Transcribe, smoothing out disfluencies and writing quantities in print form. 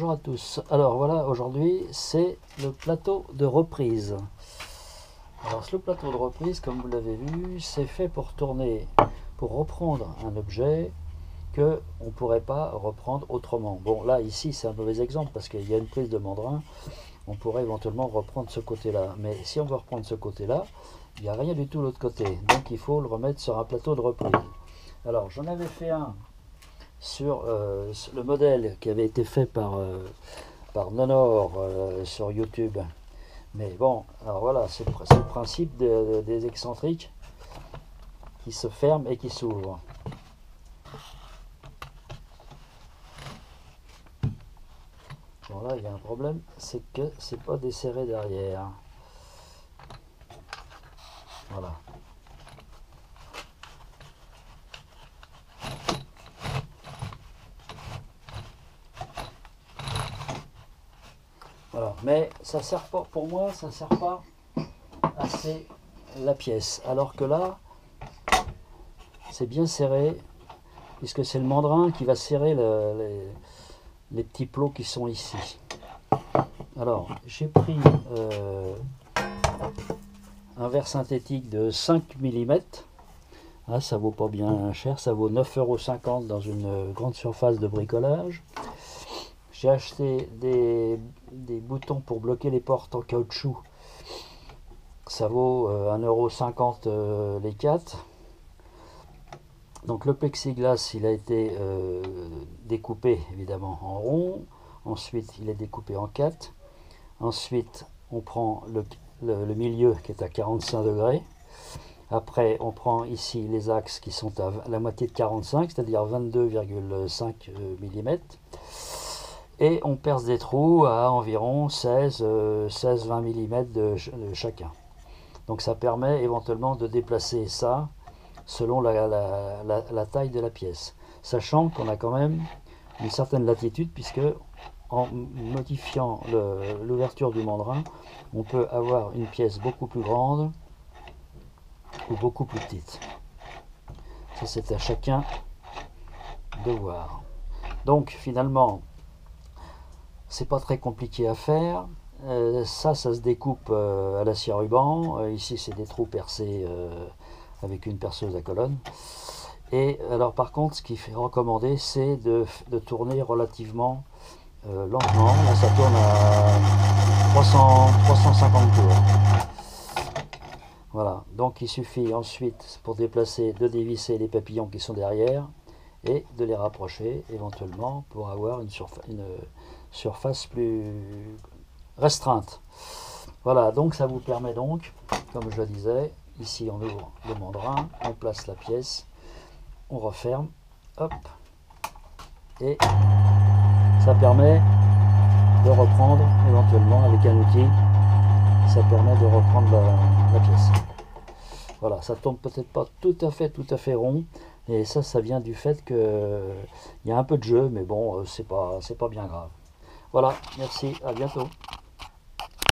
bonjour à tous. Alors voilà, aujourd'hui c'est le plateau de reprise. Alors le plateau de reprise, comme vous l'avez vu, c'est fait pour tourner, pour reprendre un objet que on ne pourrait pas reprendre autrement. Bon là ici c'est un mauvais exemple parce qu'il y a une prise de mandrin, on pourrait éventuellement reprendre ce côté-là. Mais si on veut reprendre ce côté-là, il n'y a rien du tout de l'autre côté. Donc il faut le remettre sur un plateau de reprise. Alors j'en avais fait un sur le modèle qui avait été fait par Nonor sur YouTube. Mais bon, alors voilà, c'est le principe des excentriques qui se ferment et qui s'ouvrent. Bon là, il y a un problème, c'est que c'est pas desserré derrière. Voilà. Voilà, mais ça sert pas, pour moi, ça sert pas assez la pièce. Alors que là, c'est bien serré, puisque c'est le mandrin qui va serrer les petits plots qui sont ici. Alors, j'ai pris un verre synthétique de 5 mm. Ah, ça vaut pas bien cher, ça vaut 9,50 € dans une grande surface de bricolage. J'ai acheté des boutons pour bloquer les portes en caoutchouc. Ça vaut 1,50 € les 4. Donc le plexiglas, il a été découpé évidemment en rond. Ensuite, il est découpé en 4. Ensuite, on prend le milieu qui est à 45 degrés. Après, on prend ici les axes qui sont à la moitié de 45, c'est-à-dire 22,5 mm. Et on perce des trous à environ 16-20 mm de chacun. Donc ça permet éventuellement de déplacer ça selon la taille de la pièce. Sachant qu'on a quand même une certaine latitude, puisque en modifiant l'ouverture du mandrin, on peut avoir une pièce beaucoup plus grande ou beaucoup plus petite. Ça, c'est à chacun de voir. Donc finalement, c'est pas très compliqué à faire. Ça se découpe à la scie ruban. Ici, c'est des trous percés avec une perceuse à colonne. Et alors, par contre, ce qui est recommandé, c'est de tourner relativement lentement. Là, ça tourne à 350 tours. Voilà. Donc, il suffit ensuite, pour déplacer, de dévisser les papillons qui sont derrière et de les rapprocher éventuellement pour avoir une surface plus restreinte. Voilà, donc ça vous permet donc, comme je le disais, ici on ouvre le mandrin, on place la pièce, on referme, hop, et ça permet de reprendre éventuellement avec un outil, ça permet de reprendre la pièce. Voilà, ça tombe peut-être pas tout à fait rond, et ça vient du fait que il y a un peu de jeu, mais bon, c'est pas bien grave. Voilà, merci, à bientôt.